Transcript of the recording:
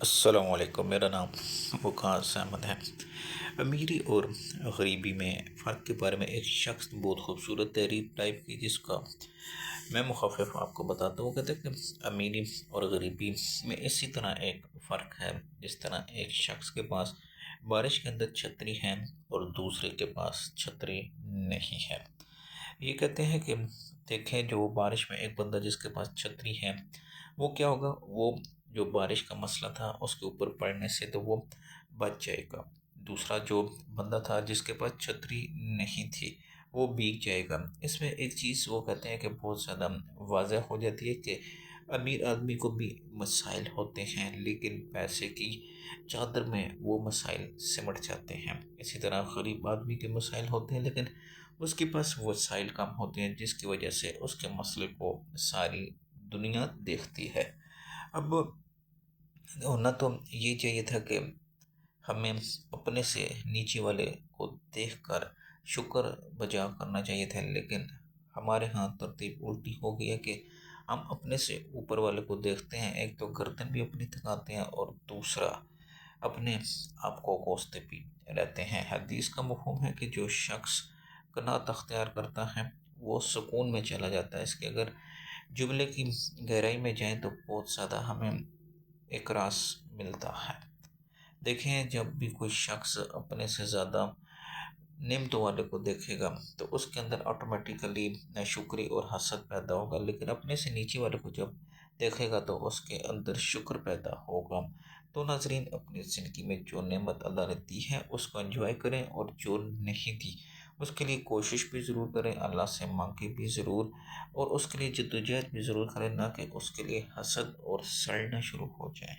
السلام علیکم، میرا نام وقاص احمد ہے۔ امیری اور غریبی میں فرق کے بارے میں ایک شخص بہت خوبصورت تحریر ٹائپ کی، جس کا میں مخفف آپ کو بتاتا ہوں۔ کہتے ہیں کہ امیری اور غریبی میں اسی طرح ایک فرق ہے، جس طرح ایک شخص کے پاس بارش کے اندر چھتری ہے اور دوسرے کے پاس چھتری نہیں ہے۔ یہ کہتے ہیں کہ دیکھیں، جو بارش میں ایک بندہ جس کے پاس چھتری ہے، وہ کیا ہوگا، وہ جو بارش کا مسئلہ تھا اس کے اوپر پڑنے سے تو وہ بچ جائے گا۔ دوسرا جو بندہ تھا جس کے پاس چھتری نہیں تھی، وہ بھیگ جائے گا۔ اس میں ایک چیز وہ کہتے ہیں کہ بہت زیادہ واضح ہو جاتی ہے کہ امیر آدمی کو بھی مسائل ہوتے ہیں، لیکن پیسے کی چادر میں وہ مسائل سمٹ جاتے ہیں۔ اسی طرح غریب آدمی کے مسائل ہوتے ہیں، لیکن اس کے پاس وسائل کم ہوتے ہیں، جس کی وجہ سے اس کے مسئلے کو ساری دنیا دیکھتی ہے۔ اب ہونا تو یہ چاہیے تھا کہ ہمیں اپنے سے نیچے والے کو دیکھ کر شکر بجا کرنا چاہیے تھا، لیکن ہمارے ہاں ترتیب الٹی ہو گئی ہے کہ ہم اپنے سے اوپر والے کو دیکھتے ہیں، ایک تو گردن بھی اپنی تھکاتے ہیں اور دوسرا اپنے آپ کو کوستے بھی رہتے ہیں۔ حدیث کا مفہوم ہے کہ جو شخص قناعت اختیار کرتا ہے وہ سکون میں چلا جاتا ہے۔ اس کے اگر جملے کی گہرائی میں جائیں تو بہت زیادہ ہمیں ایک راز ملتا ہے۔ دیکھیں، جب بھی کوئی شخص اپنے سے زیادہ نعمتوں والے کو دیکھے گا تو اس کے اندر آٹومیٹیکلی ناشکری اور حسد پیدا ہوگا، لیکن اپنے سے نیچے والے کو جب دیکھے گا تو اس کے اندر شکر پیدا ہوگا۔ تو ناظرین، اپنی زندگی میں جو نعمت اللہ نے دی ہے اس کو انجوائے کریں، اور جو نہیں دی اس کے لیے کوشش بھی ضرور کریں، اللہ سے مانگیں بھی ضرور، اور اس کے لیے جدوجہد بھی ضرور کریں، نہ کہ اس کے لیے حسد اور سڑنا شروع ہو جائے۔